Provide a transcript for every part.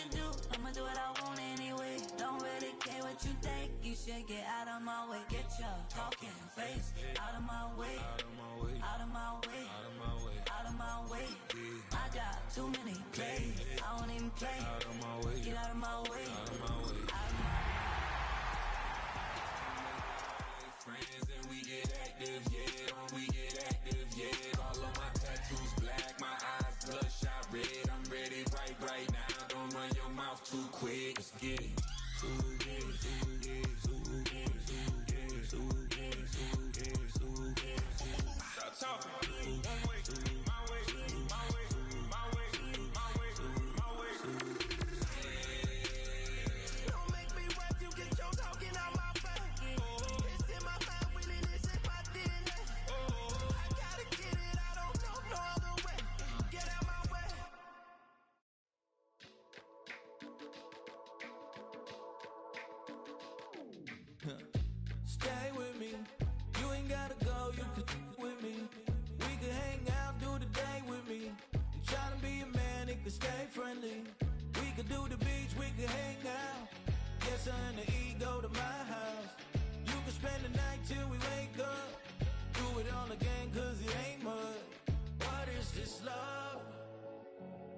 to do, I'ma do what I want anyway. Don't really care what you think, you should get out of my way. Get your talking face out of my way. Out of my way. Out of my way. Out of my way. Out of my way. I got too many plays, I won't even play. Out of my way. Get out of my way. Out of my way. Out of my way. Friends and we get active, yeah. We get active, yeah. All of my tattoos black, my eyes bloodshot red. I'm ready right now. Don't run your mouth too quick. Let's get it. Stop talking. One way, my way, my way, my way, my way, my way. Don't make me rap, you get your talking out my face. It's in my mind, winning this in my DNA. I gotta get it, I don't know no other way. Get out my way. Stay with me, you ain't gotta go, you could with me. We could hang out, do the day with me. You tryna be a man, it could stay friendly. We could do the beach, we could hang out. Yes, her and the E go to my house. You could spend the night till we wake up. Do it all again, cause it ain't mud. What is this love?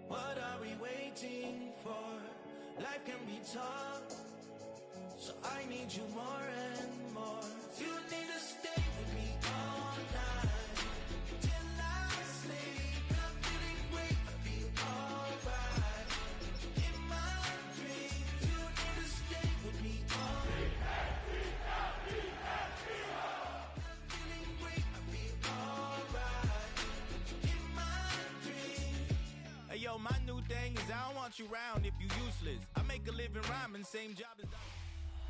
What are we waiting for? Life can be tough, so I need you more and more. You need to stay with me all night till I sleep. I'm feeling great, I'll be alright. In my dreams, you need to stay with me all night. I'm feeling great, I'll be alright. In my dreams. Hey yo, my new thing is I don't want you round if you useless. I make a living rhyming, same job as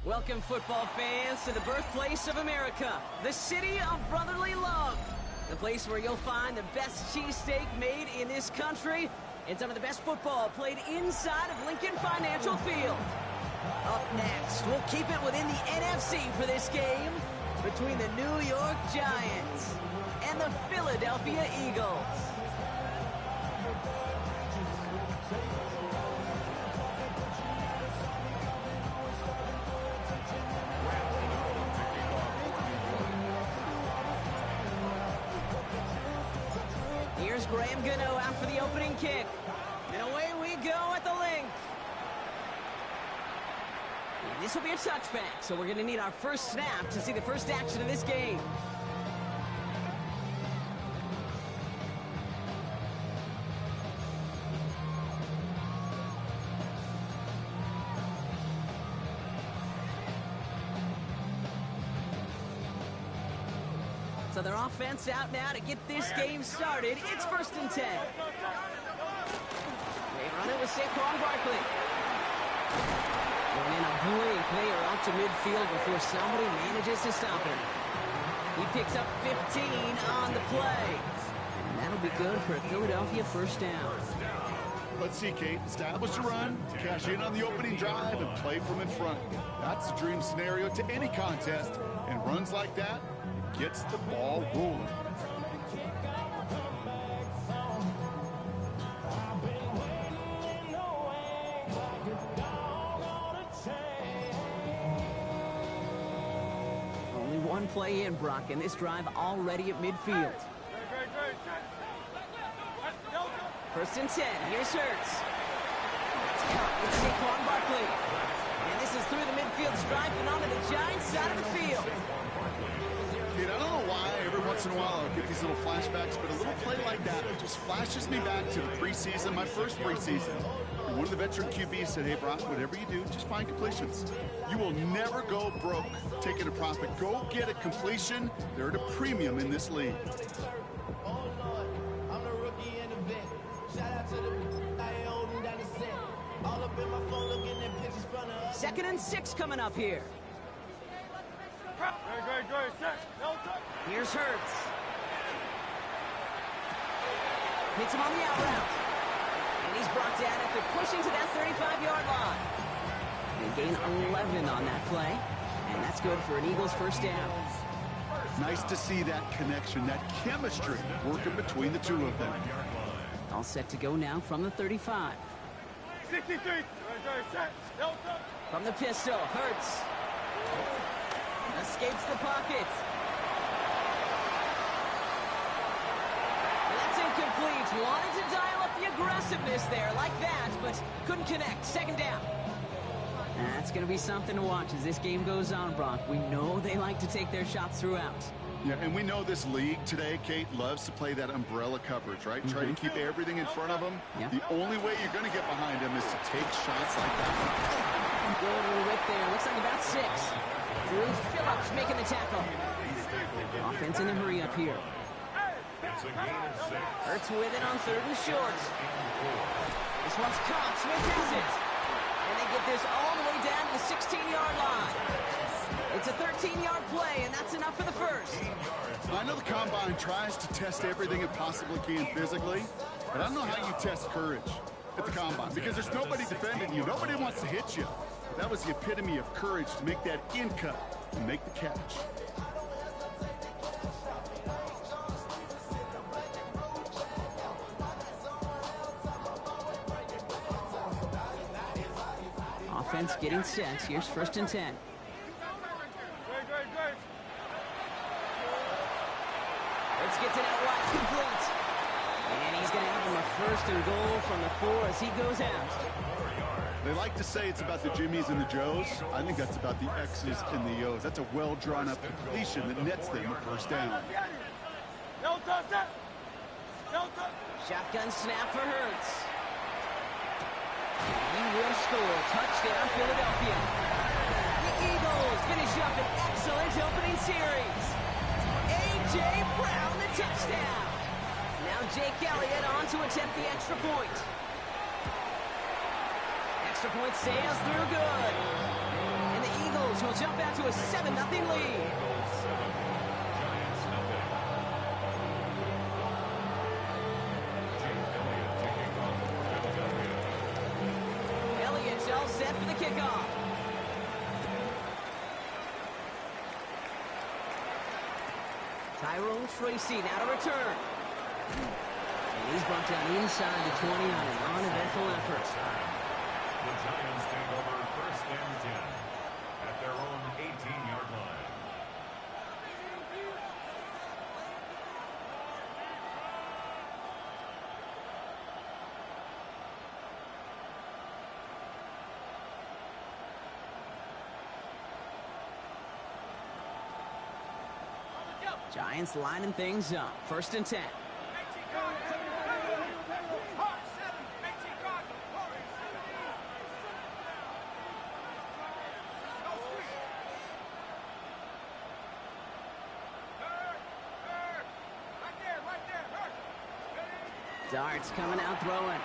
Welcome, football fans, to the birthplace of America, the city of brotherly love, the place where you'll find the best cheesesteak made in this country and some of the best football played inside of Lincoln Financial Field. Up next, we'll keep it within the NFC for this game between the New York Giants and the Philadelphia Eagles. Here's Graham Gano out for the opening kick. And away we go at the link. And this will be a touchback, so we're going to need our first snap to see the first action of this game. So their offense out now to get this game started. It's 1st and 10. They run it with Saquon Barkley. And in a blink, they are off to midfield before somebody manages to stop him. He picks up 15 on the play. And that'll be good for a Philadelphia first down. Let's see, Kate. Establish a run, cash in on the opening drive, and play from in front. That's the dream scenario to any contest. And runs like that gets the ball rolling. Only one play in, Brock, and this drive already at midfield. 1st and 10. Here's Hurts. It's caught with Saquon Barkley. And this is through the midfield stripe and onto the Giants side of the field. Dude, I don't know why every once in a while I'll get these little flashbacks, but a little play like that just flashes me back to the preseason, my first preseason. And one of the veteran QBs said, hey, Brock, whatever you do, just find completions. You will never go broke taking a profit. Go get a completion. They're at a premium in this league. I'm the rookie in the vet. Shout out to the I holding down the set. All up in my phone looking at pictures from the 2nd and 6 coming up here. Here's Hurts. Hits him on the out route. And he's brought down after pushing to that 35-yard line. They gain 11 on that play. And that's good for an Eagles first down. Nice to see that connection, that chemistry working between the two of them. All set to go now from the 35. From the pistol, Hurts. Escapes the pocket. And that's incomplete. Wanted to dial up the aggressiveness there like that, but couldn't connect. Second down. That's going to be something to watch as this game goes on, Brock. We know they like to take their shots throughout. Yeah, and we know this league today, Kate, loves to play that umbrella coverage, right? Try to keep everything in front of them. Yeah. The only way you're going to get behind them is to take shots like that. Good little whip there. Looks like about 6. Drew Phillips making the tackle. Offense in a hurry up here. Hurts with it on 3rd and short. This one's caught. Smith has it. And they get this all the way down to the 16-yard line. It's a 13-yard play, and that's enough for the first. I know the Combine tries to test everything it possibly can physically, but I don't know how you test courage at the Combine because there's nobody defending you. Nobody wants to hit you. That was the epitome of courage to make that in cut and make the catch. Offense getting set. Here's 1st and 10. Hurts gets it out wide, complete. And he's going to have him a 1st and goal from the 4 as he goes out. They like to say it's about the Jimmies and the Joes. I think that's about the X's and the O's. That's a well-drawn-up completion that nets them a 1st down. Shotgun snap for Hurts. He will score. Touchdown, Philadelphia. The Eagles finish up an excellent opening series. A.J. Brown, the touchdown. Now Jake Elliott on to attempt the extra point. Extra point sails through good. And the Eagles will jump out to a 7-0 lead. Elliott's all set for the kickoff. Tyrone Tracy now to return. And he's brought down inside the 20 on an uneventful effort. The Giants take over 1st and 10 at their own 18-yard line. Giants lining things up. 1st and 10. Darts coming out throwing. Like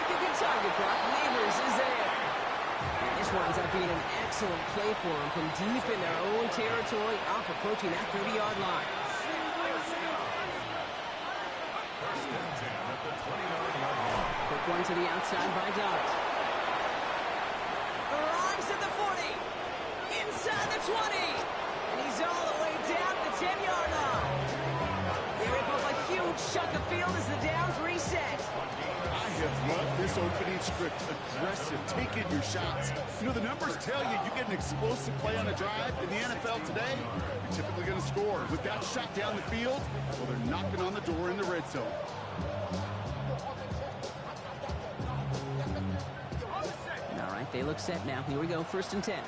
a good target, Brock. Neighbors is there. And this winds up being an excellent play for them from deep in their own territory, up approaching that 30-yard line. 1st and 10 at the 20-yard line. Quick one to the outside by Dart. Arrives at the 40. Inside the 20. And he's all the way down to the 10-yard line. They rip up a huge chunk of field as the downs reset. I have loved this opening script. Aggressive, taking your shots. You know, the numbers tell you get an explosive play on a drive in the NFL today, you're typically going to score. With that shot down the field, well, they're knocking on the door in the red zone. All right, they look set now. Here we go, 1st and 10.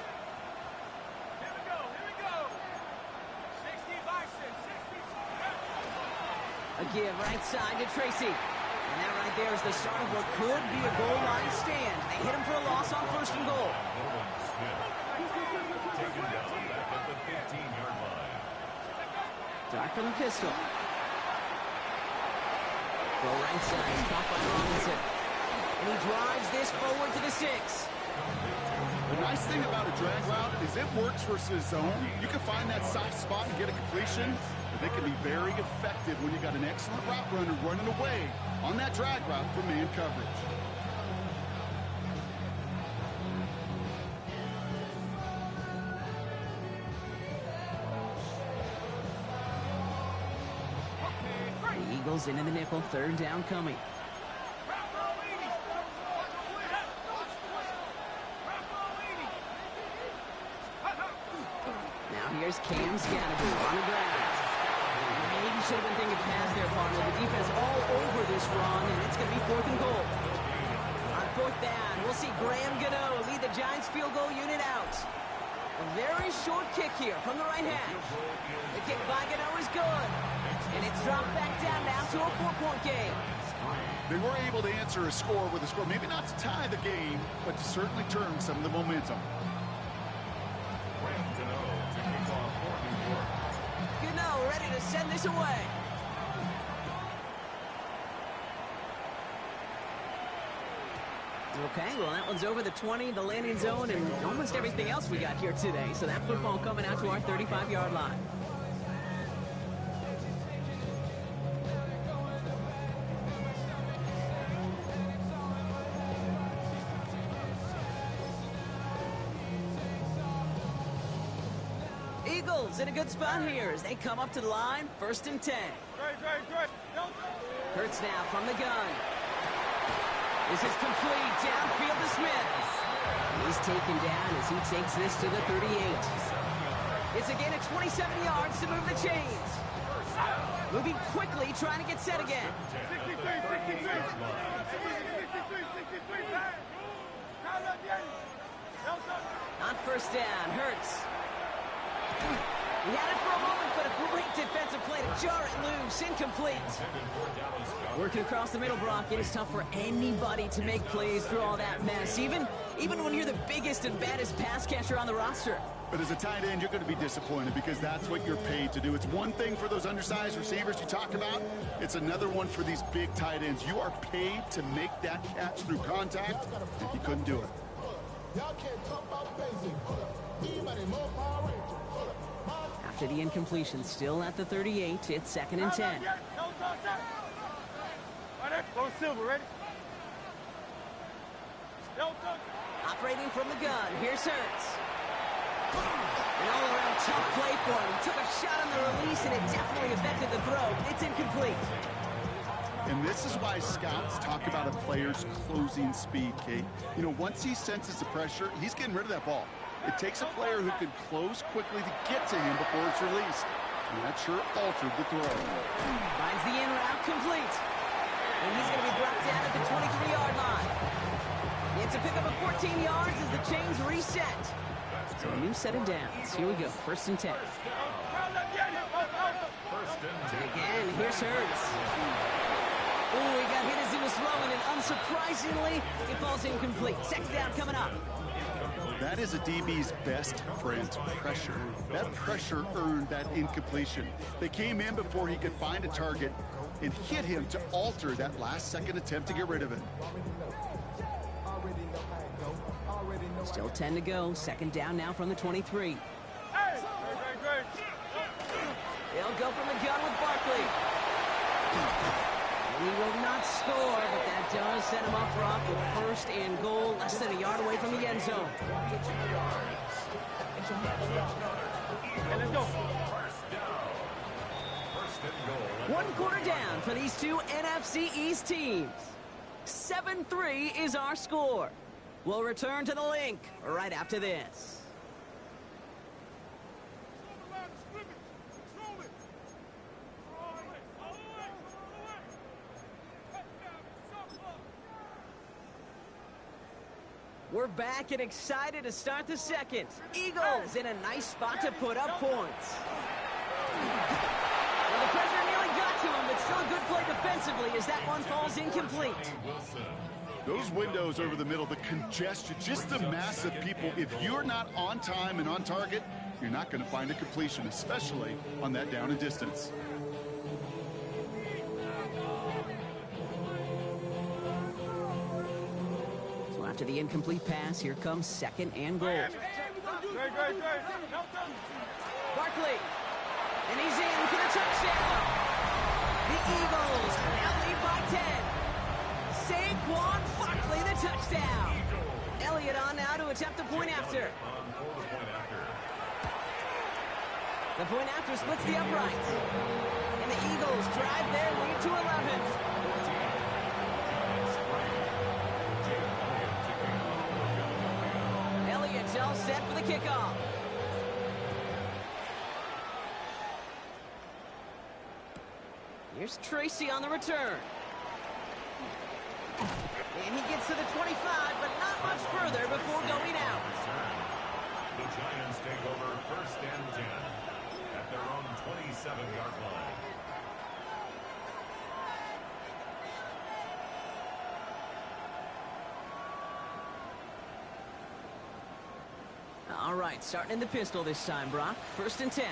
A give right side to Tracy. And that right there is the start of what could be a goal line stand. They hit him for a loss on 1st and goal. Taken down back at the 15-yard line. Dart from the pistol. Go right side, caught by Robinson. And he drives this forward to the 6. The nice thing about a drag route is it works versus zone. You can find that soft spot and get a completion, but they can be very effective when you got an excellent route runner running away on that drag route for man coverage. The Eagles into the nickel, 3rd down coming. here's Cam Scannable on the ground. Maybe should have been thinking pass there, partner. The defense all over this run, and it's going to be 4th and goal. On 4th down, we'll see Graham Gano lead the Giants field goal unit out. A very short kick here from the right hash. The kick by Gano is good. And it's dropped back down now to a 4-point game. They were able to answer a score with a score, maybe not to tie the game, but to certainly turn some of the momentum. Gano ready to send this away. Okay, well, that one's over the 20, the landing zone, and almost everything else we got here today. So that football coming out to our 35-yard line. Eagles in a good spot here as they come up to the line, 1st and 10. Hurts now from the gun. This is complete, downfield to Smith. And he's taken down as he takes this to the 38. It's a gain of 27 yards to move the chains. Moving quickly, trying to get set again. On 1st down, Hurts. He had it for a moment, but a great defensive play to jar it loose. Incomplete. Working across the middle, Brock, it is tough for anybody to make plays through all that mess, even when you're the biggest and baddest pass catcher on the roster. But as a tight end, you're going to be disappointed because that's what you're paid to do. It's one thing for those undersized receivers you talk about. It's another one for these big tight ends. You are paid to make that catch through contact, and he couldn't do it. After the incompletion, still at the 38, it's 2nd and 10. Operating from the gun, here's Hurts. An all-around tough play for him. He took a shot on the release, and it definitely affected the throw. It's incomplete. And this is why scouts talk about a player's closing speed, Kate. You know, once he senses the pressure, he's getting rid of that ball. It takes a player who can close quickly to get to him before it's released. And that sure altered the throw. Finds the in route complete. And he's going to be brought down at the 23-yard line. It's a pickup of 14 yards as the chains reset. So a new set of downs. Here we go, 1st and 10. Again, here's Hurts. Ooh, he got hit as he was throwing, and unsurprisingly, it falls incomplete. 2nd down coming up. That is a DB's best friend, pressure. That pressure earned that incompletion. They came in before he could find a target and hit him to alter that last-second attempt to get rid of it. Still 10 to go. 2nd down now from the 23. They'll go from the gun with Barkley. He will not score, but that does set him up, Brock, with 1st and goal, less than a yard away from the end zone. One quarter down for these two NFC East teams. 7-3 is our score. We'll return to the link right after this. We're back and excited to start the 2nd. Eagles in a nice spot to put up points. Well, the pressure nearly got to him, but still a good play defensively as that one falls incomplete. Those windows over the middle, the congestion, just the mass of people. If you're not on time and on target, you're not going to find a completion, especially on that down and distance. After the incomplete pass, here comes 2nd and goal. Barkley, and he's in for the touchdown. The Eagles now lead by 10. Saquon Barkley, the touchdown. Elliott on now to attempt the point after. The point after splits the uprights. And the Eagles drive their lead to 11. All set for the kickoff. Here's Tracy on the return. And he gets to the 25, but not much further before going out. The Giants take over first and 10 at their own 27-yard line. All right, starting in the pistol this time, Brock. First and 10.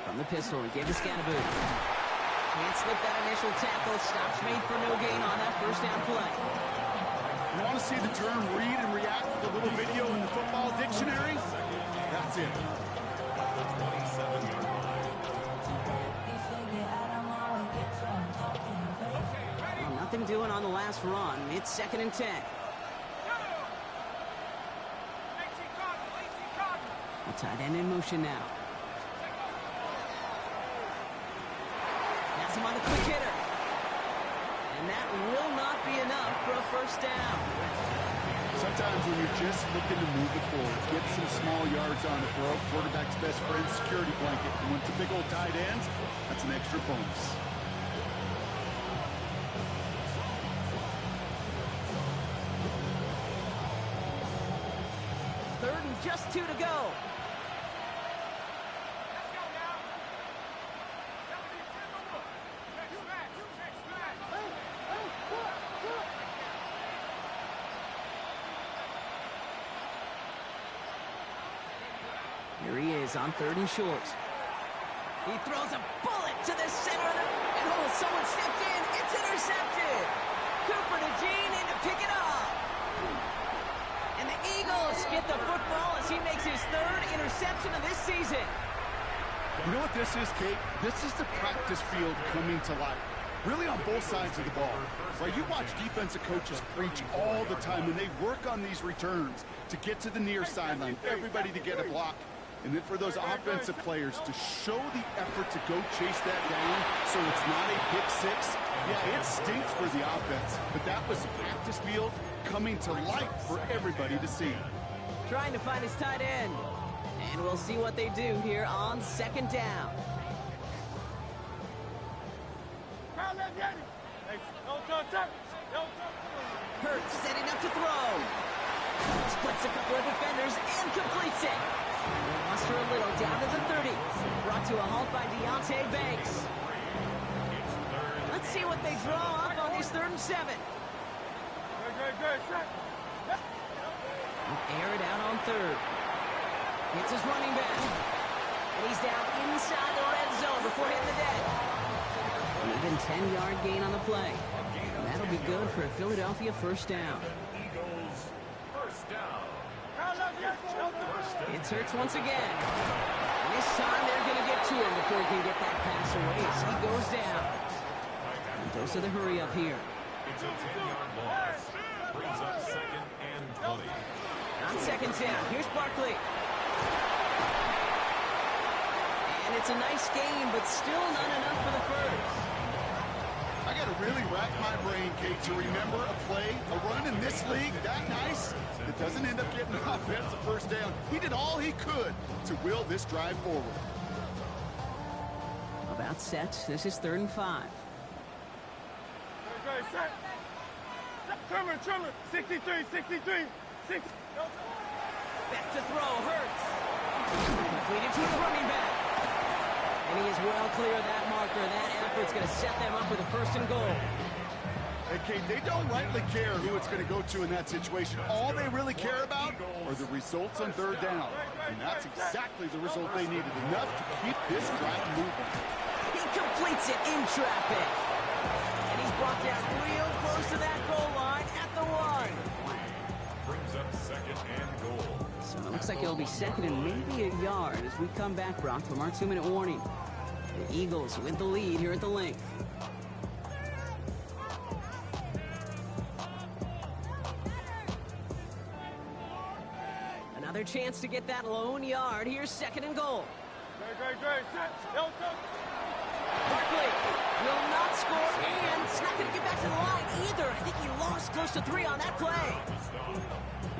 From the pistol, he gave to Scanaboot. Can't slip that initial tackle. Stops made for no gain on that first down play. You want to see the term read and react with a little video in the football dictionary? That's it. Well, nothing doing on the last run. It's second and 10. A tight end in motion now. That's him on the quick hitter. And that will not be enough for a first down. Sometimes when you're just looking to move it forward, get some small yards on the throw, quarterback's best friend, security blanket. And when it's a big old tight end, that's an extra bonus. Third and just 2 to go. Here he is on third and short. He throws a bullet to the center of the... And oh, someone stepped in. It's intercepted. Cooper to Jean in to pick it up. And the Eagles get the football as he makes his third interception of this season. You know what this is, Kate? This is the practice field coming to life. Really on both sides of the ball. Right? You watch defensive coaches preach all the time, and they work on these returns to get to the near sideline, everybody to get a block. And then for those offensive players to show the effort to go chase that down so it's not a pick six. Yeah, it stinks for the offense, but that was the practice field coming to life for everybody to see. Trying to find his tight end. And we'll see what they do here on second down. Hurts setting up to throw. Splits a couple of defenders and completes it. Muster a little down to the 30. Brought to a halt by Deontay Banks. Let's see what they draw up on this 3rd and 7. Air it out on third. It's his running back. And he's down inside the red zone before hitting the deck. An even 10-yard gain on the play. And that'll be good for a Philadelphia first down. Eagles first down. It's Hurts once again. And this time they're going to get to him before he can get that pass away. So he goes down. And those are the hurry up here. It's a 10-yard loss. Brings up second and 20. On second down, here's Barkley. And it's a nice game, but still not enough for the first. I got to really rack my brain, Kate, to remember a play, a run in this league that nice that doesn't end up getting an offensive first down. He did all he could to will this drive forward. About set. This is 3rd and 5. Trimmer, 63, 6. Back to throw, Hurts. Completed to his running back. And he is well clear of that marker. That effort's going to set them up with a 1st and goal. Hey, Kate, they don't rightly care who it's going to go to in that situation. All they really care about are the results on 3rd down. And that's exactly the result they needed. Enough to keep this drive moving. He completes it in traffic. And he's brought down real close to that goal line at the 1. Brings up second and goal. So it looks like it'll be second and maybe a yard as we come back, Brock, from our 2-minute warning. The Eagles with the lead here at the Link. Another chance to get that lone yard. Here's second and goal. Barkley will not score, and it's not going to get back to the line either. I think he lost close to 3 on that play.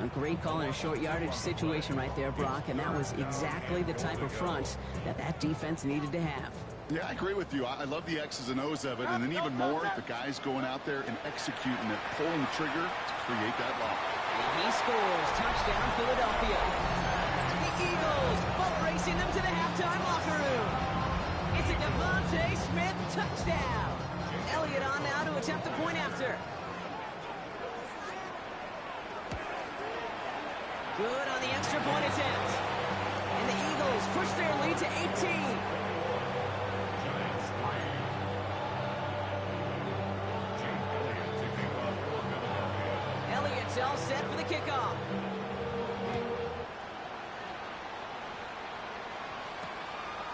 A great call in a short yardage situation right there, Brock, and that was exactly the type of front that defense needed to have. Yeah, I agree with you. I love the X's and O's of it, and then even more, the guys going out there and executing it, pulling the trigger to create that lock. And he scores. Touchdown, Philadelphia. The Eagles boat racing them to the halftime locker room. It's a Devontae Smith touchdown. Elliott on now to attempt the point after. Good on the extra point attempt. And the Eagles push their lead to 18. Elliott's all set for the kickoff.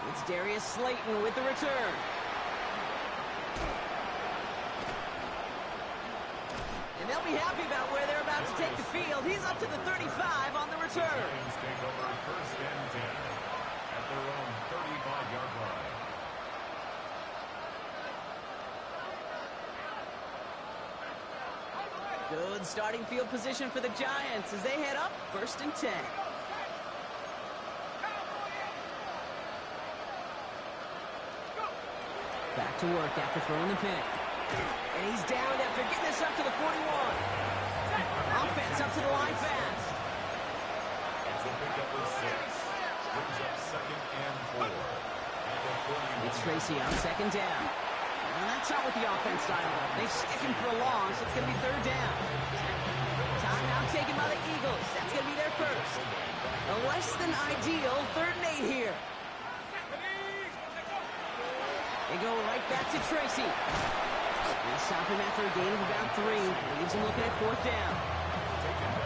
It's Darius Slayton with the return. And they'll be happy about where they're about to take the field. He's up to the 35 on the return. Giants take over first and 10 at their own 35-yard line. Good starting field position for the Giants as they head up first and 10. Back to work after throwing the pick. And he's down after getting this up to the 41. Offense up to the line fast. It's a pickup of 6. Brings up second and 4. It's Tracy on second down. And that's not what the offense dialed up. They stick him for a long, so it's going to be third down. Timeout taken by the Eagles. That's going to be their first. A less than ideal 3rd and 8 here. They go right back to Tracy. They stop him after a gain of about 3. Leaves him looking at 4th down.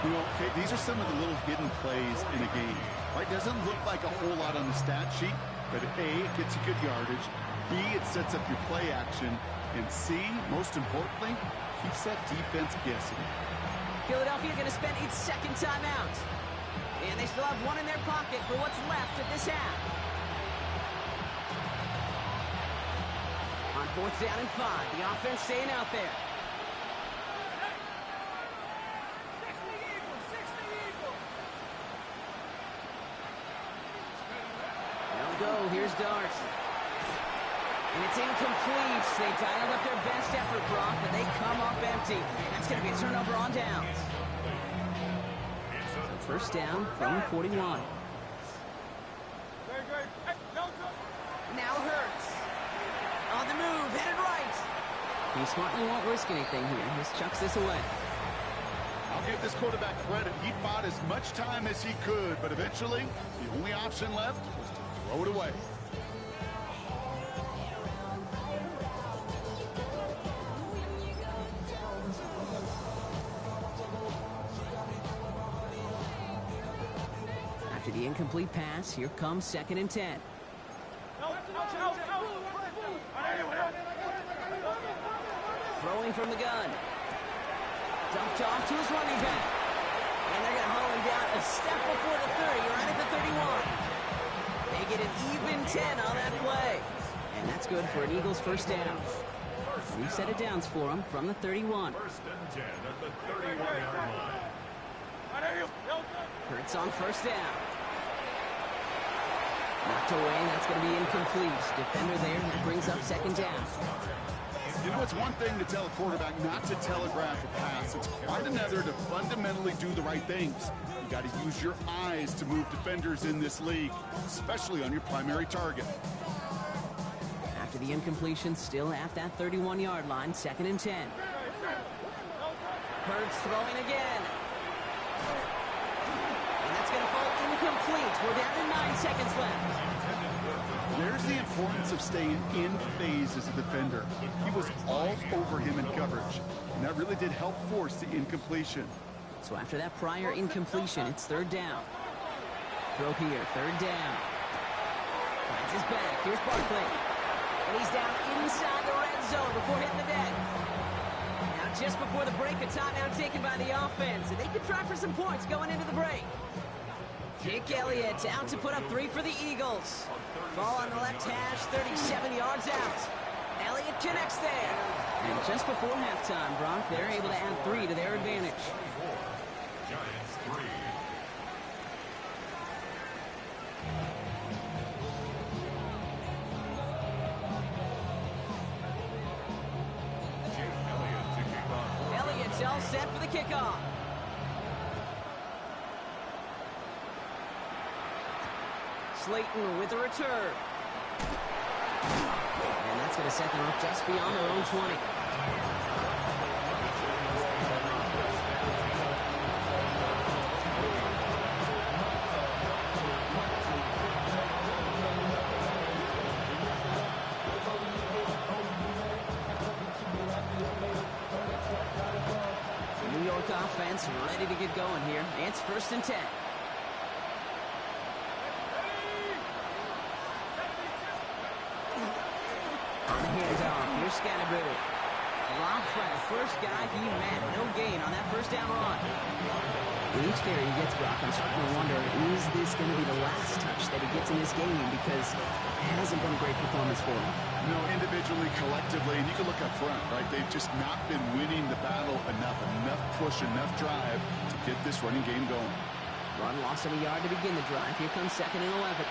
You know, okay, these are some of the little hidden plays in a game. Right? Doesn't look like a whole lot on the stat sheet, but A, it gets you good yardage. B, it sets up your play action. And C, most importantly, keeps that defense guessing. Philadelphia going to spend its second timeout. And they still have one in their pocket for what's left of this half. On 4th down and 5, the offense staying out there. They'll go. Here's Dart. And it's incomplete. They dialed up their best effort, Brock, but they come up empty. That's going to be a turnover on downs. So first down from the 41. Now Hurts. On the move, headed right. He's smart and won't risk anything here. Just chucks this away. I'll give this quarterback credit. He bought as much time as he could, but eventually, the only option left was to throw it away. After the incomplete pass, here comes 2nd and 10. Throwing from the gun. Dumped off to his running back. And they're going to haul him down a step before the 30, right at the 31. They get an even 10 on that play. And that's good for an Eagles first down. New set of downs for him from the 31. First and 10 at the 31-yard line. Hurts on first down. Knocked away, that's going to be incomplete. Defender there, that brings up 2nd down. You know, it's one thing to tell a quarterback not to telegraph a pass. It's quite another to fundamentally do the right things. You got to use your eyes to move defenders in this league, especially on your primary target. After the incompletion, still at that 31-yard line, 2nd and 10. Hurts throwing again. And that's going to fall incomplete. We're down to 9 seconds left. There's the importance of staying in phase as a defender. He was all over him in coverage, and that really did help force the incompletion. So after that prior incompletion, it's 3rd down. Throw here, 3rd down. Finds his back. Here's Barkley. And he's down inside the red zone before hitting the deck. Now just before the break, a timeout taken by the offense. And they could try for some points going into the break. Jake Elliott out to put up 3 for the Eagles. Ball on the left hash, 37 yards out. Elliott connects there. And just before halftime, Brock, they're able to add 3 to their advantage. Giants 3, Slayton with a return. And that's going to set them up just beyond their own 20. The New York offense ready to get going here. It's 1st and 10. On the handoff, here's Scatterbury. Dropped by the first guy he met. No gain on that first down run. With each carry he gets, Brock, I'm starting to wonder, is this going to be the last touch that he gets in this game? Because it hasn't been a great performance for him. No, individually, collectively, and you can look up front, right? They've just not been winning the battle enough push, enough drive to get this running game going. Run loss of a yard to begin the drive. Here comes 2nd and 11.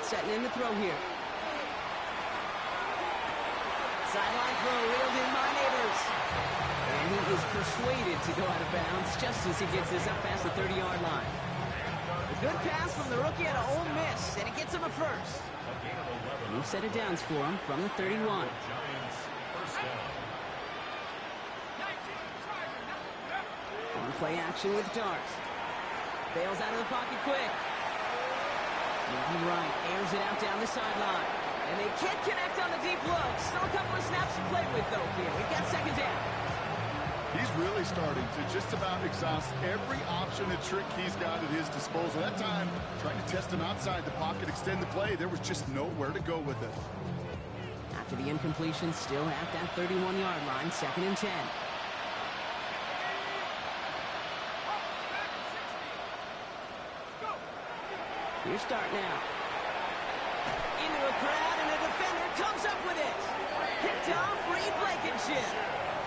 Setting in the throw here. Sideline throw reeled in by Neighbors. And he is persuaded to go out of bounds just as he gets this up past the 30-yard line. A good pass from the rookie out of Ole Miss, and it gets him a first. New set of downs for him from the 31. On play action with Dart. Bails out of the pocket quick. Moving right, airs it out down the sideline. And they can't connect on the deep look. Still a couple of snaps to play with, though, here. We've got 2nd down. He's really starting to just about exhaust every option and trick he's got at his disposal. That time, trying to test him outside the pocket, extend the play, there was just nowhere to go with it. After the incompletion, still at that 31-yard line, 2nd and 10. Here's start now. Into a crowd, and a defender comes up with it. Picked off Reed Blankenship.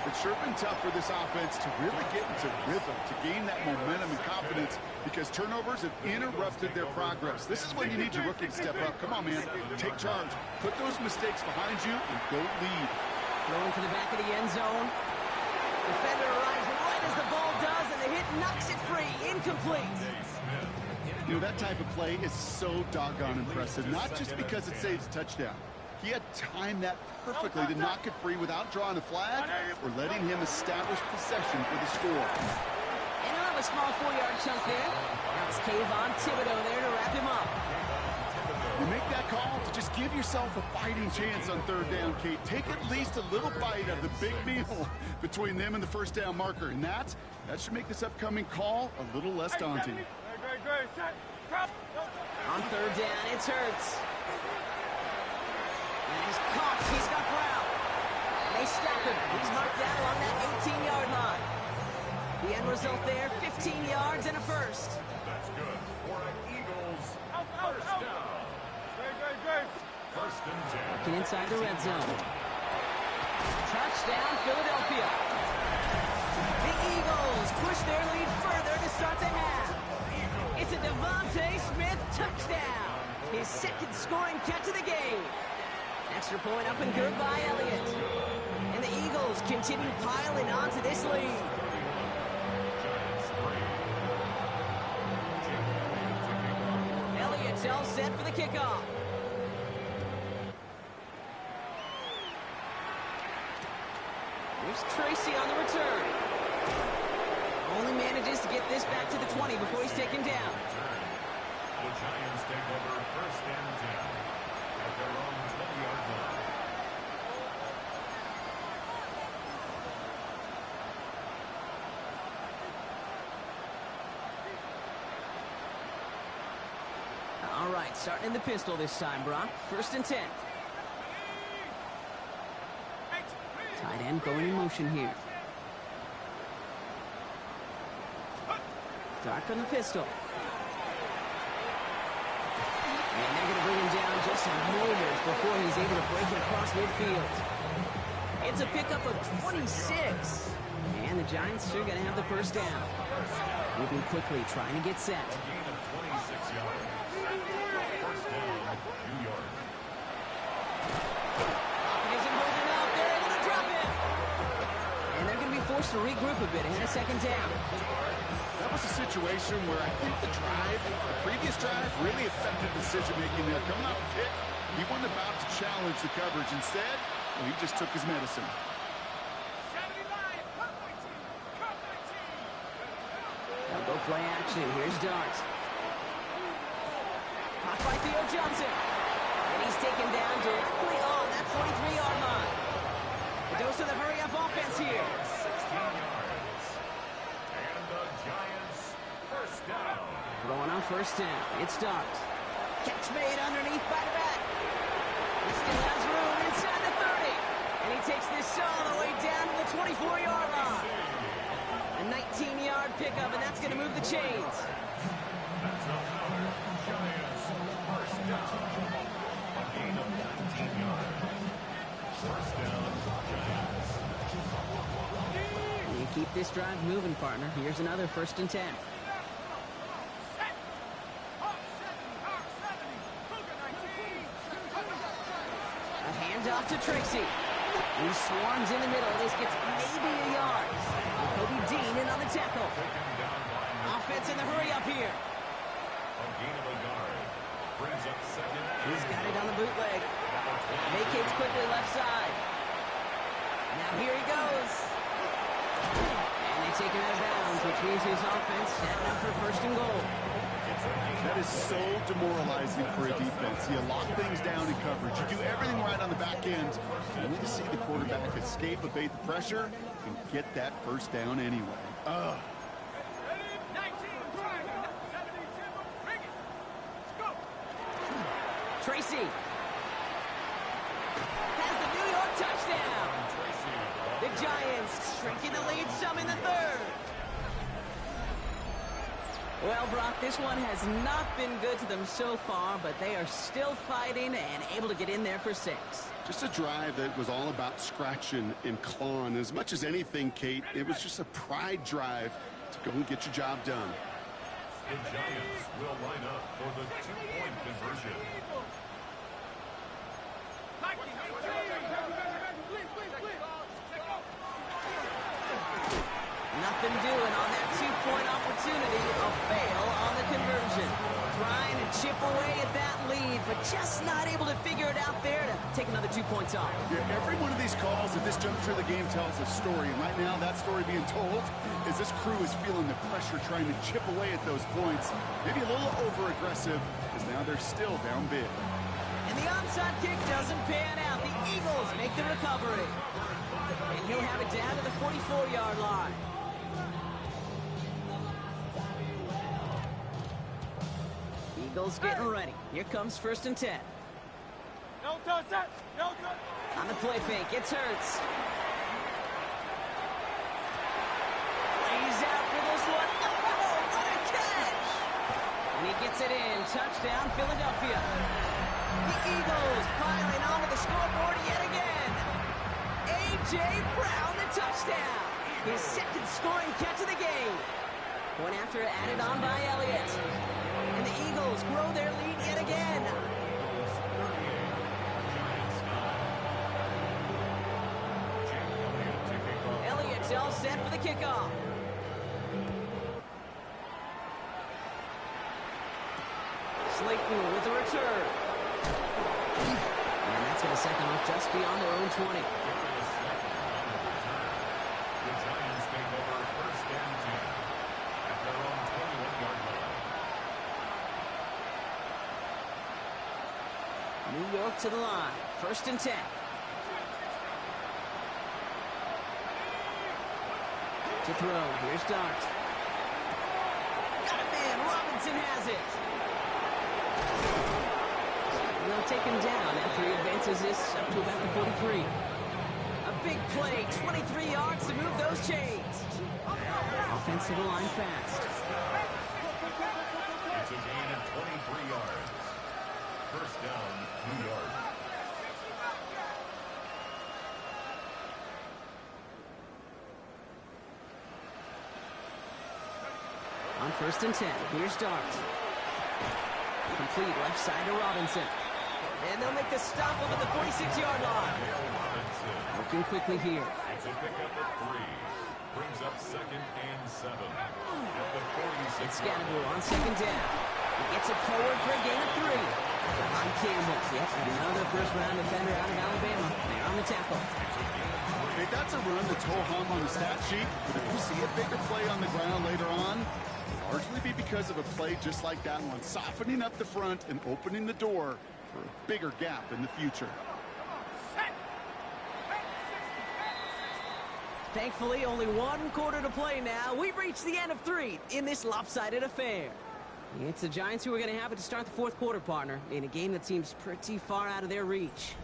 It's sure been tough for this offense to really get into rhythm, to gain that momentum and confidence, because turnovers have interrupted their progress. This is when you need your rookie to step up. Come on, man. Take charge. Put those mistakes behind you and go lead. Throwing to the back of the end zone. Defender arrives right as the ball does, and the hit knocks it free. Incomplete. You know, that type of play is so doggone impressive, not just because it saves a touchdown. He had timed that perfectly to knock it free without drawing a flag or letting him establish possession for the score. And another small 4-yard chunk there. That was Kayvon Thibodeau there to wrap him up. You make that call to just give yourself a fighting chance on 3rd down, Kate. Take at least a little bite out of the big meal between them and the 1st down marker. And that should make this upcoming call a little less daunting. On 3rd down, it's Hurts. And he's caught. He's got Brown. And they stop him. He's marked down along that 18-yard line. The end result there, 15 yards and a first. That's good for an Eagles first down. 1st and 10. Looking inside the red zone. Touchdown, Philadelphia. The Eagles push their lead further to start the half. It's a Devontae Smith touchdown. His 2nd scoring catch of the game. Extra point up and good by Elliott. And the Eagles continue piling onto this lead. Elliott's all set for the kickoff. Here's Tracy on the return. Only manages to get this back to the 20 before he's taken down. The Giants take over 1st and 10 at their own 20-yard line. All right, starting in the pistol this time, Brock. 1st and 10. Tight end going in motion here. Dart from the pistol. And they're going to bring him down just a moment before he's able to break it across midfield. It's a pickup of 26. And the Giants sure going to have the 1st down. Moving quickly, trying to get set. A gain of 26 yards. 1st down, New York. Isn't holding out. They're able to drop it. forced to regroup a bit ahead of second down. That was a situation where I think the previous drive, really affected decision-making there. Coming off a kick, he wasn't about to challenge the coverage. Instead, well, he just took his medicine. Now go play action. Here's Dart. Caught by Theo Johnson. And he's taken down directly on that 43-yard line. A dose of the hurry-up offense here. 16 yards. And the Giants first down. Throwing on first down. It's Dart. Catch made underneath by the back. He still has room inside the 30. And he takes this all the way down to the 24-yard line. A 19-yard pickup, and that's going to move the chains. That's another Giants first down. A gain of 19 yards. First down, Giants. You keep this drive moving, partner. Here's another 1st and 10. A handoff to Tracy. He swarms in the middle. This gets maybe a yard. Kobe Dean in on the tackle. Offense in the hurry up here. A gain of a yard. Brings up second. He's got it on the bootleg. Vacates quickly left side. Now here he goes. And they take him out of bounds, which means his offense setting up for 1st and goal. That is so demoralizing for a defense. You lock things down in coverage. You do everything right on the back end. Only to see the quarterback escape, evade the pressure, and get that 1st down anyway. Tracy has the New York touchdown. The Giants shrinking the lead some in the 3rd. Well, Brock, this one has not been good to them so far, but they are still fighting and able to get in there for 6. Just a drive that was all about scratching and clawing. As much as anything, Kate, it was just a pride drive to go and get your job done. The Giants will line up for the 2-point conversion. Nothing doing on that 2-point opportunity. A fail on the conversion. Trying to chip away at that lead, but just not able to figure it out there to take another 2 points off. Yeah, every one of these calls at this juncture of the game tells a story. And right now, that story being told is this crew is feeling the pressure, trying to chip away at those points. Maybe a little over-aggressive, because now they're still down big. And the onside kick doesn't pan out. The Eagles make the recovery. And he'll have it down to the 44-yard line. Eagles getting ready. Here comes 1st and 10. No touch that. No touch. On the play fake, it's Hurts. Lays out for this one. Oh, what a catch! And he gets it in. Touchdown, Philadelphia. The Eagles piling onto the scoreboard yet again. A.J. Brown, the touchdown. His 2nd scoring catch of the game. Point after added on by Elliott. And the Eagles grow their lead yet again. Elliott's all set for the kickoff. Slayton with the return. And that's going to set them up just beyond their own 20. The Giants take over 1st and 10 at their own 21-yard line. New York to the line. 1st and 10. To throw. Here's Dart. Got it, man. Robinson has it. And they'll take him down after he advances this up to about the 43. A big play. 23 yards to move those chains. Offense to the line fast. It's a gain of 23 yards. 1st down, New York. On 1st and 10, here's Dart. Complete left side to Robinson. And they'll make the stop over the 46-yard line. Working quickly here. It's a pickup of 3. second and 7. At the 46. It's Scatterbo on second down. He gets it forward for a gain of 3. On Campbell. Yep, another first-round defender out of Alabama. They're on the tackle. Hey, that's a run that's ho-hum on the stat sheet, but if you see a bigger play on the ground later on, it'll largely be because of a play just like that one, softening up the front and opening the door for a bigger gap in the future. Thankfully, only 1 quarter to play now. We've reached the end of 3 in this lopsided affair. It's the Giants who are going to have it to start the 4th quarter, partner, in a game that seems pretty far out of their reach.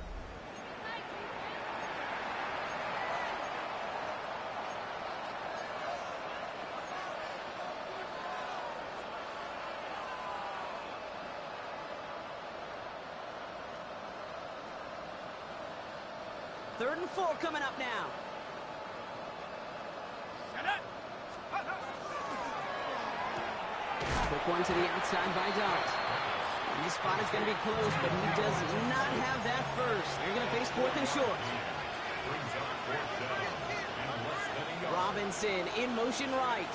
Third and 4 coming up now. Quick one to the outside by Dart. And this spot is going to be close, but he does not have that first. They're going to face 4th and short. Brings up 4th down. And less than a yard. Robinson in motion right.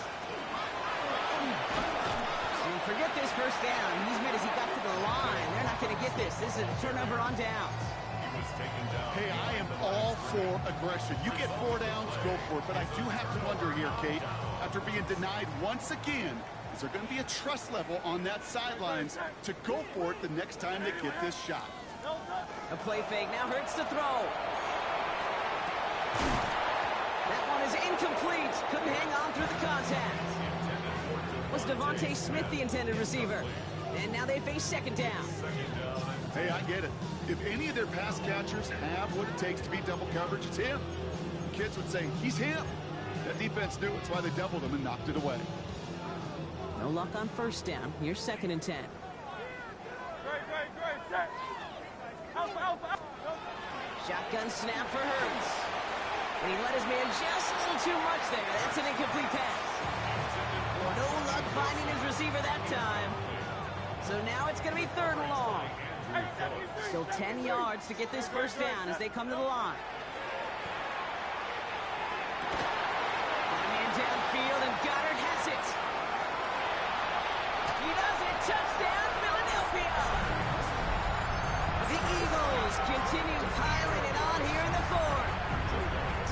And forget this first down. He's made as he got to the line. They're not going to get this. This is a turnover on downs. He was taken down. Hey, I am all for aggression. You get 4 downs, go for it. But I do have to wonder here, Kate, after being denied once again, is there going to be a trust level on that sidelines to go for it the next time they get this shot? A play fake now hurts to throw. That one is incomplete. Couldn't hang on through the contact. Was Devontae Smith the intended receiver? And now they face 2nd down. Hey, I get it. If any of their pass catchers have what it takes to beat double coverage, it's him. Kids would say, he's him. That defense knew it's why they doubled him and knocked it away. No luck on first down. Here's 2nd and 10. Shotgun snap for Hurts. And he let his man just a little too much there. That's an incomplete pass. No luck finding his receiver that time. So now it's going to be 3rd and long. Still 10 yards to get this first down as they come to the line. Got a man downfield, and Goddard has it. He does it. Touchdown, Philadelphia. The Eagles continue piling it on here in the 4th.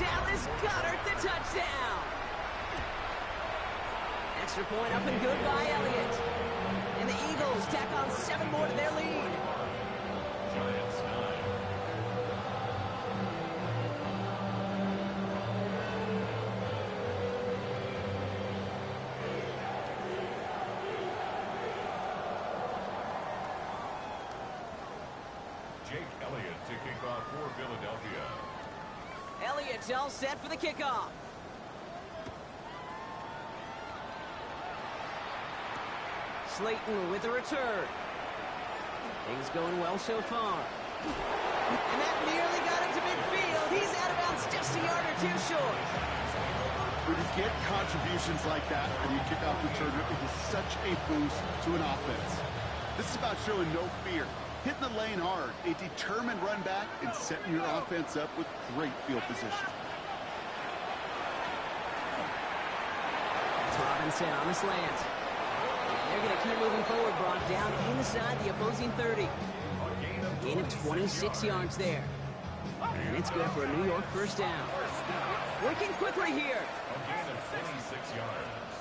Dallas Goddard, the touchdown. Extra point up and good by Elliott. And the Eagles tack on 7 more to their lead. Giants 9. Jake Elliott to kick off for Philadelphia. Elliott's all set for the kickoff. Slayton with the return. Things going well so far. And that nearly got into midfield. He's out of bounds just a yard or 2 short. When you get contributions like that and you kick off returner, it is such a boost to an offense. This is about showing no fear, hitting the lane hard, a determined run back, and setting your offense up with great field position. That's Robinson on the slant. They're going to keep moving forward, brought down inside the opposing 30. Gain of 26 yards there. And it's good for a New York first down. Working quickly here. A gain of 26 yards.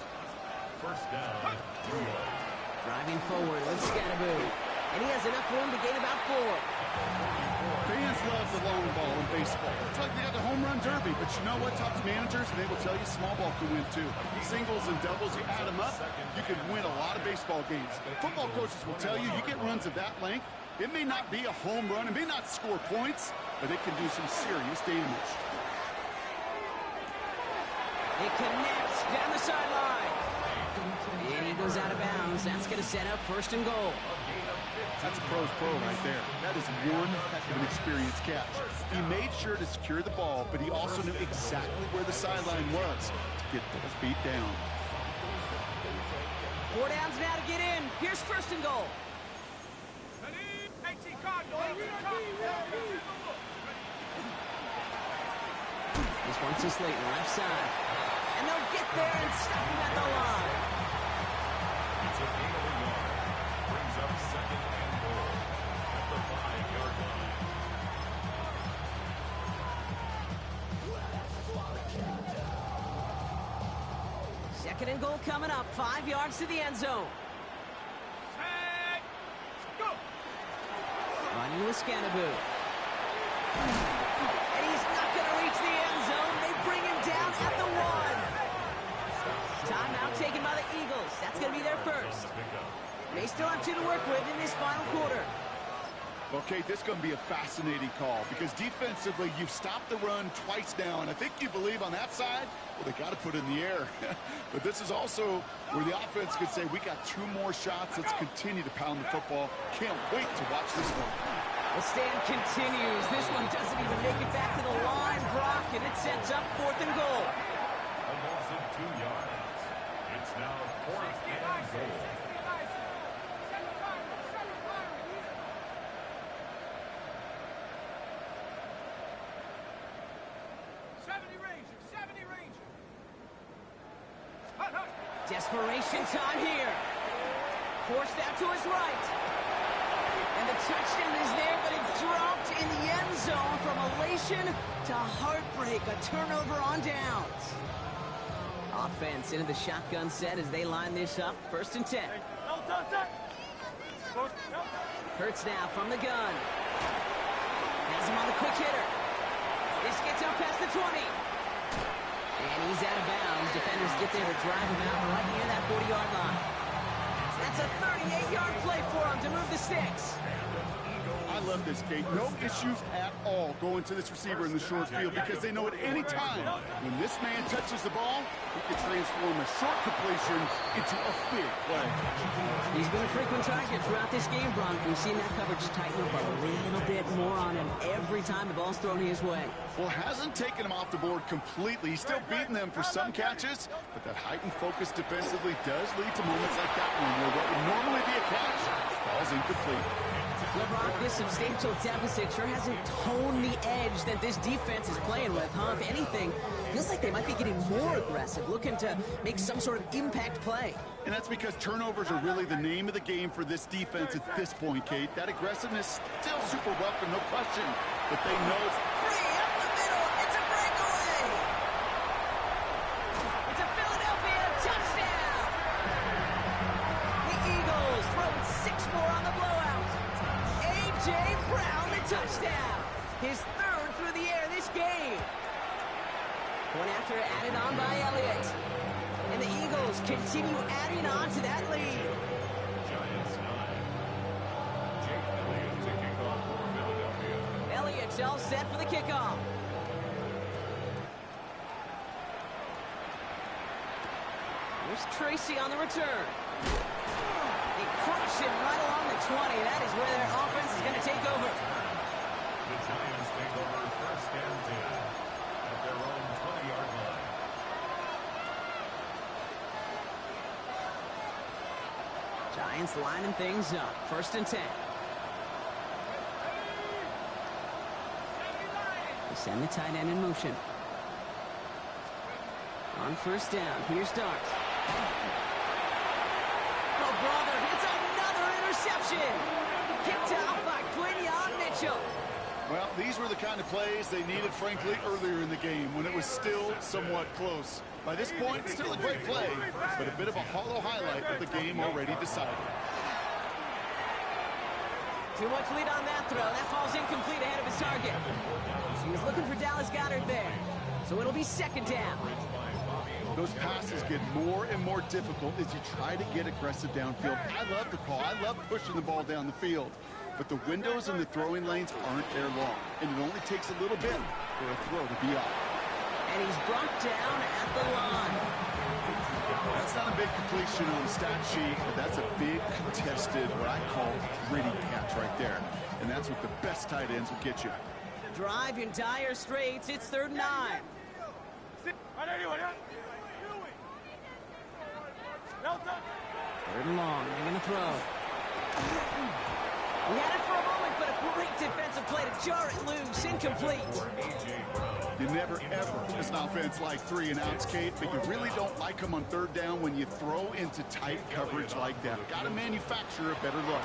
First down, New York. Driving forward with Scatterbo. And he has enough room to gain about 4. Fans love the long ball in baseball. It's like they got the home run derby, but you know what? Talk to managers, and they will tell you small ball can win too. Singles and doubles, you add them up, you can win a lot of baseball games. Football coaches will tell you, you get runs of that length, it may not be a home run, it may not score points, but it can do some serious damage. It connects down the sideline. And he goes out of bounds. That's going to set up 1st and goal. That's a pro's pro right there. That is one heck of an experienced catch. He made sure to secure the ball, but he also knew exactly where the sideline was to get those feet down. 4 downs now to get in. Here's 1st and goal. This one's to Slayton, left side. And they'll get there and stop him at the line. It's a gain of a yard. Brings up second and goal at the 5-yard line. Second and goal coming up, 5 yards to the end zone. Go! Running with Scannaboo. And he's not going to reach the end zone. They bring him down at the 1. Timeout taken by the Eagles. That's going to be their first. They still have 2 to work with in this final quarter. Okay, this is going to be a fascinating call because defensively, you've stopped the run twice now, and I think you believe on that side, well, they got to put it in the air. But this is also where the offense could say, we got 2 more shots. Let's continue to pound the football. Can't wait to watch this one. The stand continues. This one doesn't even make it back to the line, Brock, and it sets up 4th and goal. A loss of 2 yards. It's now 4th and goal. Desperation time here. Forced out to his right. And the touchdown is there, but it's dropped in the end zone from elation to heartbreak. A turnover on downs. Offense into the shotgun set as they line this up. 1st and 10. Hurts now from the gun. Has him on the quick hitter. This gets out past the 20. And he's out of bounds. Defenders get there to drive him out right near that 40-yard line. That's a 38-yard play for him to move the sticks. I love this, Kate. No issues at all going to this receiver in the short field because they know at any time when this man touches the ball, he can transform a short completion into a big play. He's been a frequent target throughout this game, Bronk. We've seen that coverage tighten up a little bit more on him every time the ball's thrown his way. Well, hasn't taken him off the board completely. He's still beating them for some catches, but that heightened focus defensively does lead to moments like that one where what would normally be a catch falls incomplete. LeBron, this substantial deficit sure hasn't toned the edge that this defense is playing with, huh? If anything, feels like they might be getting more aggressive, looking to make some sort of impact play. And that's because turnovers are really the name of the game for this defense at this point, Kate. That aggressiveness still super welcome, no question, but they know it's free up the middle. It's a breakaway. It's a Philadelphia touchdown. The Eagles throwing 6 more on the blowout. A.J. Brown, the touchdown. His 3rd through the air this game. One after added on by Elliott. And the Eagles continue adding on to that lead. Giants 9. Jake Elliott to kick off for Philadelphia. Elliott's all set for the kickoff. There's Tracy on the return. They crush him right along the 20. That is where their offense is going to take over. The Giants take over 1st and 10 at their own 20-yard line. Giants lining things up. 1st and 10. They send the tight end in motion. On 1st down, here's Starks. Oh, brother, it's another interception. Kicked out by Quinyon Mitchell. well, these were the kind of plays they needed, frankly, earlier in the game when it was still somewhat close. By this point, still a great play, but a bit of a hollow highlight with the game already decided. Too much lead on that throw. That falls incomplete ahead of his target. He was looking for Dallas Goedert there. So it'll be 2nd down. Those passes get more and more difficult as you try to get aggressive downfield. I love the call. I love pushing the ball down the field. But the windows in the throwing lanes aren't there long. And it only takes a little bit for a throw to be off. And he's brought down at the line. That's not a big completion on the stat sheet, but that's a big contested, what I call gritty catch right there. And that's what the best tight ends will get you. Drive in dire straits. It's 3rd and 9. 3rd and long. They're going to throw. He had it for a moment, but a Great defensive play to jar it loose. Incomplete. You never, ever miss an offense like 3 and outs, Kate, but you really don't like them on third down when you throw into tight coverage like that. Got to manufacture a better look.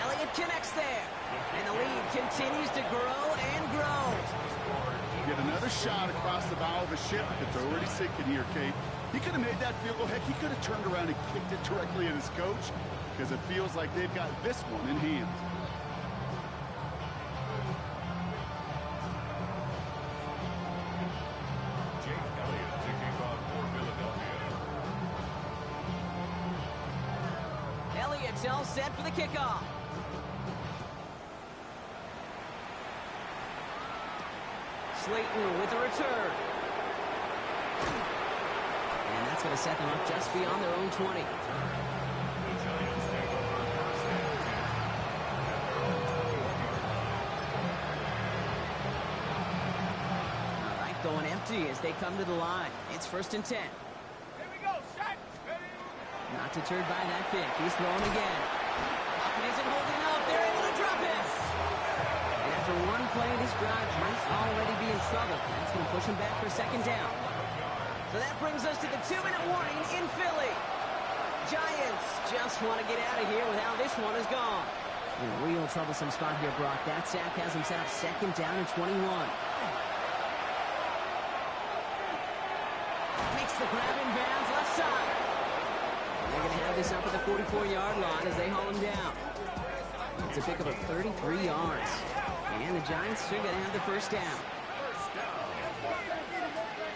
Elliott connects there. And the lead continues to grow and grow. Get another shot across the bow of a ship that's already sinking here, Kate. He could have made that field goal. Heck, he could have turned around and kicked it directly at his coach because it feels like they've got this one in hand. Jake Elliott to kick off for Philadelphia. Elliott's all set for the kickoff. Slayton with a return. And that's going to set them up just beyond their own 20. The Giants take over first and 10 at their own 20-yard line. All right, going empty as they come to the line. It's 1st and 10. Here we go. Set. Ready. Not deterred by that pick. He's throwing again. Lockett isn't holding up. They're able to drop it. And after one play, this drive might already be in trouble. That's going to push him back for 2nd down. So that brings us to the 2-minute warning in Philly. Giants just want to get out of here with how this one is gone. In a real troublesome spot here, Brock. That sack has him set up 2nd down and 21. Makes the grab in bounds left side. And they're going to have this up at the 44-yard line as they haul him down. It's a pickup of 33 yards. And the Giants are going to have the 1st down.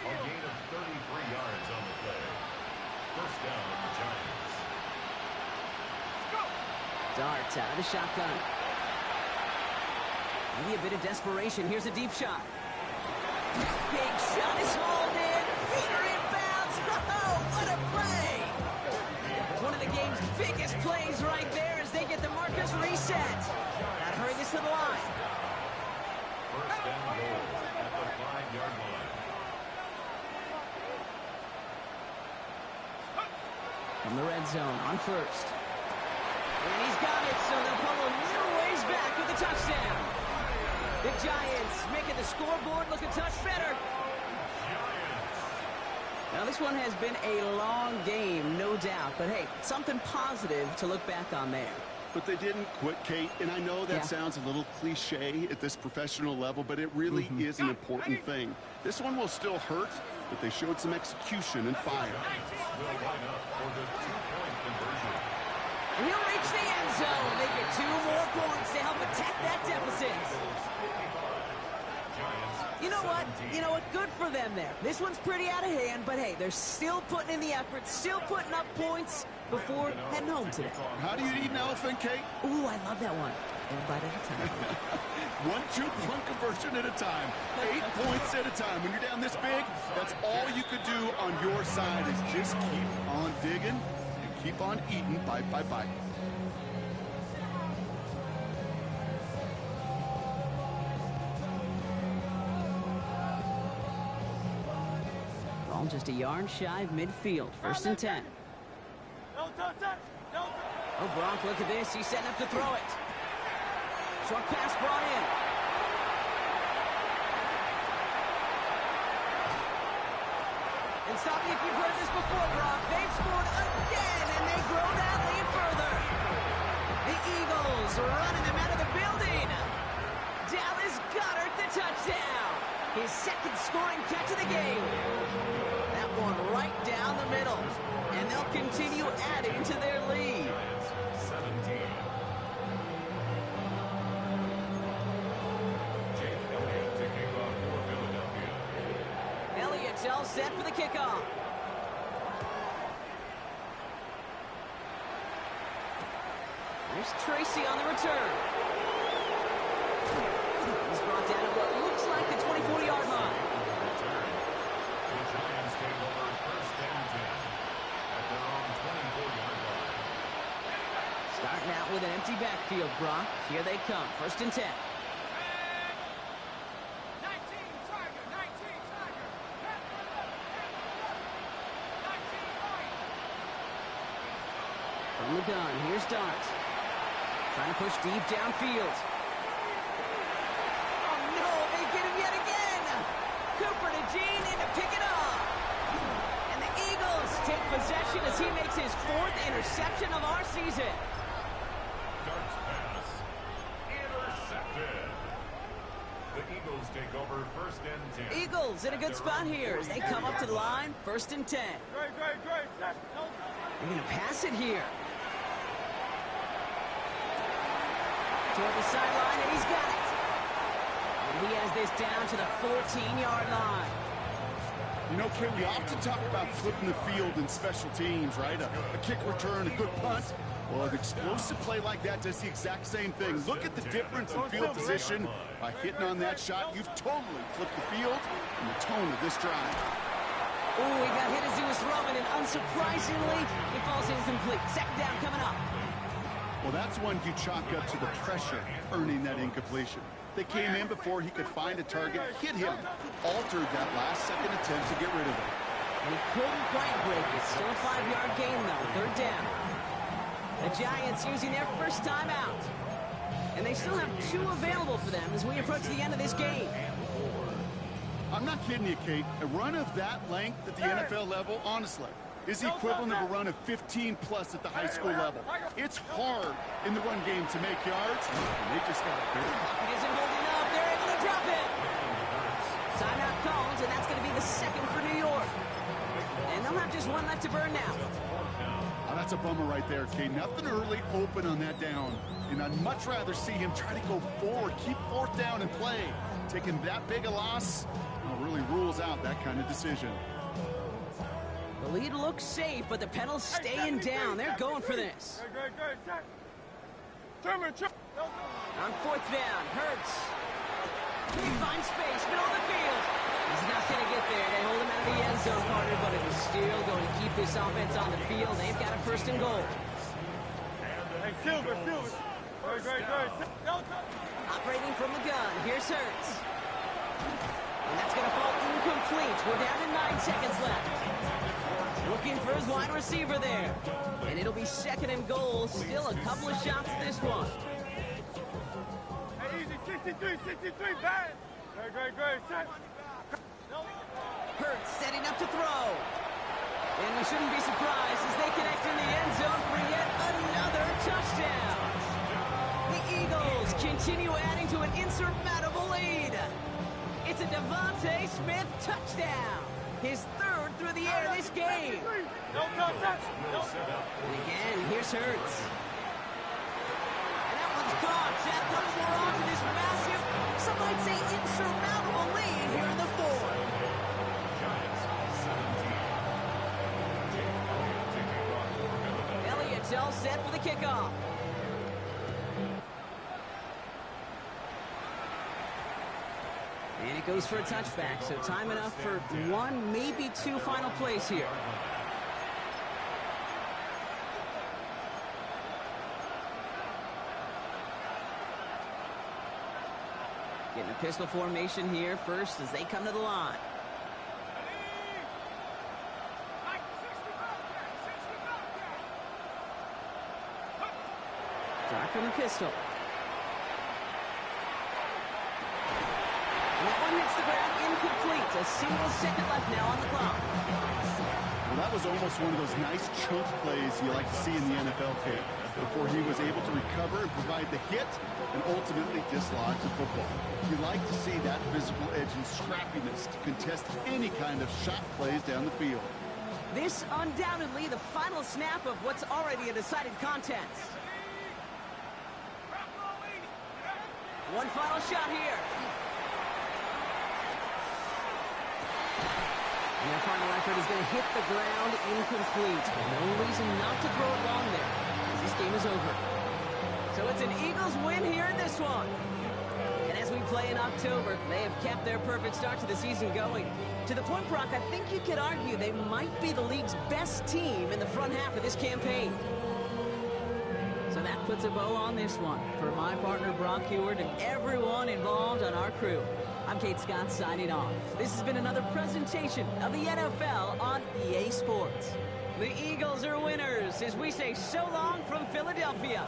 A gain of 33 yards on the play. 1st down of the Giants. Dart out of the shotgun. Maybe a bit of desperation. Here's a deep shot. Big shot is hauled in. Peter inbounds. Oh, what a play! One of the game's biggest plays right there as they get the markers reset. Gotta hurry this to the line. 1st and goal at the 5-yard line. From the red zone on 1st. And he's got it, so they'll pull a little ways back with the touchdown. The Giants making the scoreboard look a touch better. Now, this one has been a long game, no doubt. But, hey, something positive to look back on there. But they didn't quit, Kate, and I know that sounds a little cliche at this professional level, but it really is an important thing. This one will still hurt, but they showed some execution and fire. Will line up for the 2-point conversion. And he'll reach the end zone. They get 2 more points to help attack that deficit. You know what? You know what? Good for them there. This one's pretty out of hand, but hey, they're still putting in the effort, still putting up points before heading home today. How do you eat an elephant, Kate? Ooh, I love that one. One bite at a time. 1 2-point conversion at a time. 8 points at a time. When you're down this big, that's all you could do on your side is just keep on digging and keep on eating bite by bite. Ball just a yard shy of midfield. 1st and 10. No touch. No touch. Oh, Brock, look at this. He's setting up to throw it. Short pass brought in. And stop me if you've heard this before, Brock. They've scored again, and they grow that lead further. The Eagles running them out of the building. Dallas Goedert, the touchdown. His 2nd scoring catch of the game. That one right down the middle. And they'll continue adding to their lead. Giants 17. Jake Elliott to kick off for Philadelphia. Elliott's all set for the kickoff. There's Tracy on the return. He's brought down at what looks like the 24-yard line. Return. The Giants take over 1st and 10 at their own 24-yard line. Starting out with an empty backfield, Brock. Here they come. 1st and 10. 19 Tiger. 19 Tiger. 19 right. From the gun, here's Dart. Trying to push deep downfield. fourth interception of our season. Darts pass. Intercepted. The Eagles take over first and 10. Eagles in a good spot here as they come up to the line, first and 10. Great. Set. No time. They're going to pass it here. Toward the sideline, and he's got it. And he has this down to the 14-yard line. You know, Ken, we often talk about flipping the field in special teams, right? A kick return, a good punt. Well, an explosive play like that does the exact same thing. Look at the difference in field position. By hitting on that shot, you've totally flipped the field and the tone of this drive. Oh, he got hit as he was throwing, and unsurprisingly, he falls incomplete. Second down coming up. Well, that's one you chalk up to the pressure earning that incompletion. They came in before he could find a target, hit him, altered that last second attempt to get rid of it. And he couldn't quite break it. Still a 5-yard gain, though. Third down. The Giants using their first time out. And they still have 2 available for them as we approach the end of this game. I'm not kidding you, Kate. A run of that length at the NFL level, honestly, is the equivalent of a run of 15-plus at the high school level. It's hard in the run game to make yards, and they just got it. It isn't holding up. They're able to drop it. Timeout called, and that's going to be the second for New York. And they'll have just one left to burn now. Oh, that's a bummer right there, Kate. Nothing early open on that down. And I'd much rather see him try to go forward, keep fourth down and play. Taking that big a loss really rules out that kind of decision. The lead looks safe, but the Pedals staying down. They're going for this. Great. Set. On fourth down, Hurts. He finds space, middle of the field. He's not going to get there. They hold him out of the end zone, partner, but it is still going to keep this offense on the field. They've got a first and goal. Hey, Silver. Great. No time. Operating from the gun, here's Hurts. And that's going to fall incomplete. We're down to 9 seconds left. Looking for his wide receiver there. And it'll be second and goal. Still a couple of shots at this one. Hey, easy. 63, bad. Great. Set. No. Hurts setting up to throw. And we shouldn't be surprised as they connect in the end zone for yet another touchdown. The Eagles continue adding to an insurmountable lead. It's a Devontae Smith touchdown. His third through the air this game. No time. Set. No. And again, here's Hurts. And that one's caught. Seth coming more on to this massive, some might say insurmountable lead here in the fourth. Elliott's all set for the kickoff. And it goes for a touchback, so time enough for 1, maybe 2 final plays here. Getting a pistol formation here first as they come to the line. Start from the pistol. And that one hits the ground incomplete. A single second left now on the clock. Well, that was almost one of those nice chunk plays you like to see in the NFL, Kate, before he was able to recover and provide the hit and ultimately dislodge the football. You like to see that physical edge and scrappiness to contest any kind of shot plays down the field. This undoubtedly the final snap of what's already a decided contest. One final shot here. And their final effort is going to hit the ground incomplete. But no reason not to throw it long there, as this game is over. So it's an Eagles win here in this one. And as we play in October, they have kept their perfect start to the season going. To the point, Brock, I think you could argue they might be the league's best team in the front half of this campaign. So that puts a bow on this one. For my partner, Brock Huard, and everyone involved on our crew, I'm Kate Scott signing off. This has been another presentation of the NFL on EA Sports. The Eagles are winners as we say so long from Philadelphia.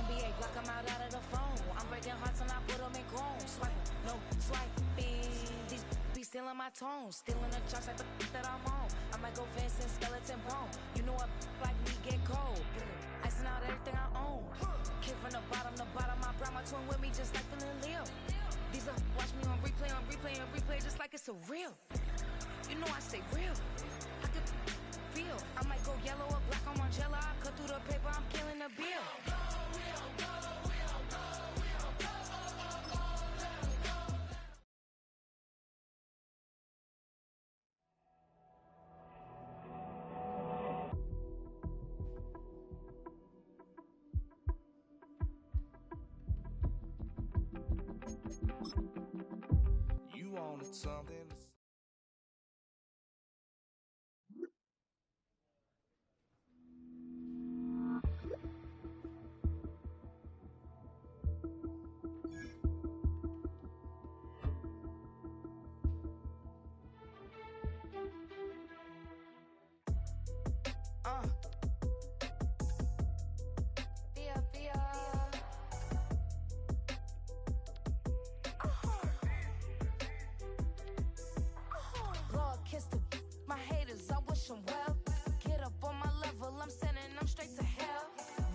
NBA, block them out of the phone. I'm breaking hearts and I put them in chrome. Swiping, no swiping. These be stealing my tone. Stealing the chucks like the that I'm on. I might go fast and skeleton bone. You know a like me get cold. Icing out everything I own. Kid from the bottom to bottom. I brought my twin with me just like feeling Leo. These are watch me on replay, and replay just like it's a real. You know I stay real. I could feel. I might go yellow or black on Margiela. I cut through the paper, I'm killing the bill. You wanted something. Well, get up on my level, I'm sending them straight to hell.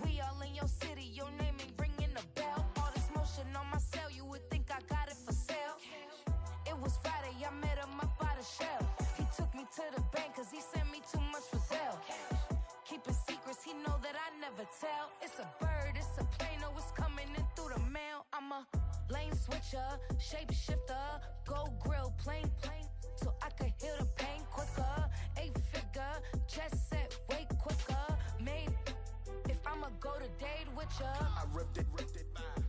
We all in your city, your name ain't ringing the bell. All this motion on my cell, you would think I got it for sale. It was Friday, I met him up by the shell. He took me to the bank, cause he sent me too much for Zelle. Keeping secrets, he know that I never tell. It's a bird, it's a plane, oh, it's coming in through the mail. I'm a lane switcher, shapeshifter, go grill, plane, so I could heal the pain quicker. 8-figure, chest set way quicker. Made if I'ma go to date with ya. I ripped it.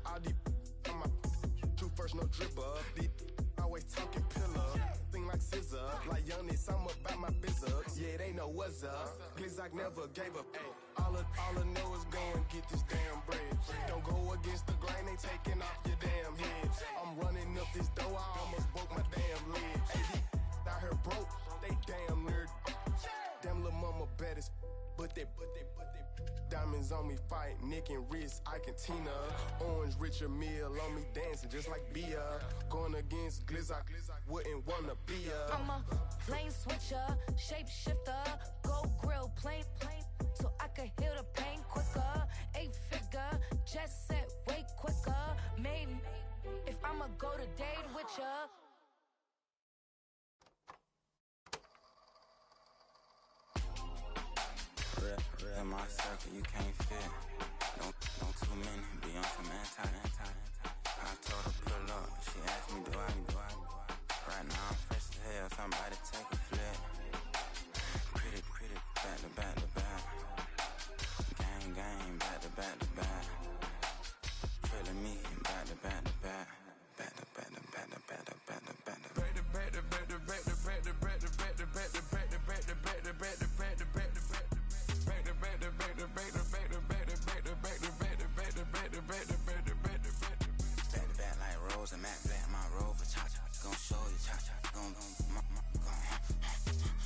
All these on my true first, no dribble. These always talking pillar. Thing like scissor. Like youngest, I'm about my business. Yeah, they know what's up. Glizzock never gave up. All I know is go and get this damn bread. Don't go against the grain, they taking off your damn head. I'm running up this door, I almost broke my damn leg. Hey, out here broke, they damn nerd. Damn little mama bad as but they diamonds on me fight, neck and wrist, I can Tina. Orange Richard Mill on me dancing just like Bia. Going against Glizzock, wouldn't wanna be a. I'm a lane switcher, shapeshifter, go grill, plane, so I could heal the pain quicker. 8-figure, just set way quicker. Maybe if I'ma go to date with ya. Real in my circle, you can't fit. Don't too many, be on some anti. I told her pull up, she asked me do I. Right now I'm fresh as hell, somebody take a flip. Pretty, back to back. Gang, back to back. Trailing me, back to back. Back like Rose and Matt Black, my Rover, cha-cha, gon' show you, cha-cha, gon'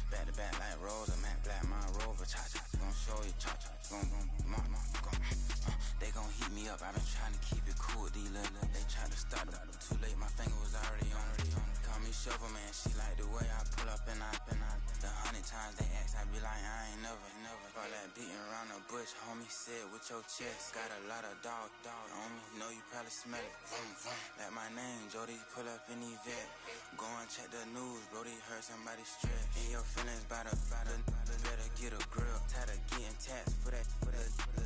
back to back like Rose and Matt Black, my Rover, cha-cha, gon' show you, cha-cha, gon' they gon' heat me up, I been trying to keep it cool, these little, they tried to start it, too late, my finger was already on it. Call me Shovel Man, she like the way I pull up and I the 100 times they ask, I be like, I ain't never all that beating around the bush, homie said with your chest, got a lot of dog on me, know you probably smell it, like my name, Jody, pull up in the vet, go and check the news, Brody heard somebody stress, in your feelings by the better get a grill, tired of getting taxed for that,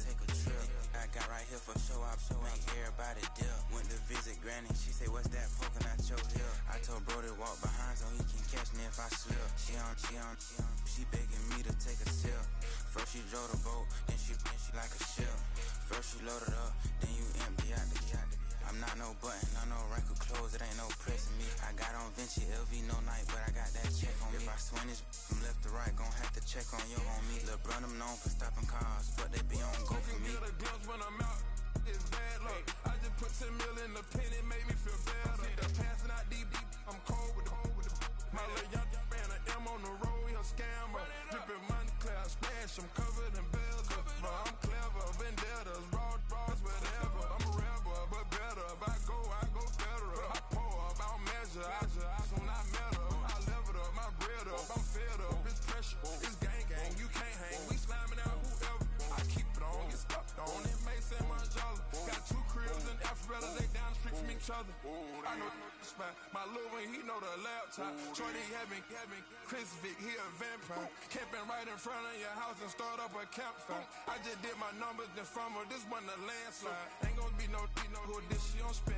take a trip, I got right here for show up, make everybody dip, went to visit granny, she say what's that poking out your heel, I told Brody walk behind so he can catch me if I slip, she begging me to take a sip, first she drove the boat, then she like a ship, first you load it up, then you empty out the I'm not no button, no wrinkle clothes, it ain't no pressing me. I got on Vinci, LV, no night, but I got that check on me. If I swing this from left to right, gon' have to check on your homie. Lil' Brun, I'm known for stopping cars, but they be on go for me. I can get a glimpse when I'm out, it's bad luck. I just put 10 mil in the pen, it make me feel better. The passing out deep, I'm cold with the my little young man, an M on the road, he a scammer. Drippin' money, clear, splash, I'm covered in bells. I'm clever, vendettas, raw, whatever. each other. I know spot. My little one, he know the laptop. Shorty having Chris Vick, he a vampire. Camping right in front of your house and start up a campfire. I just did my numbers, then from her, this one a landslide. Ain't gonna be no who this, she on spin.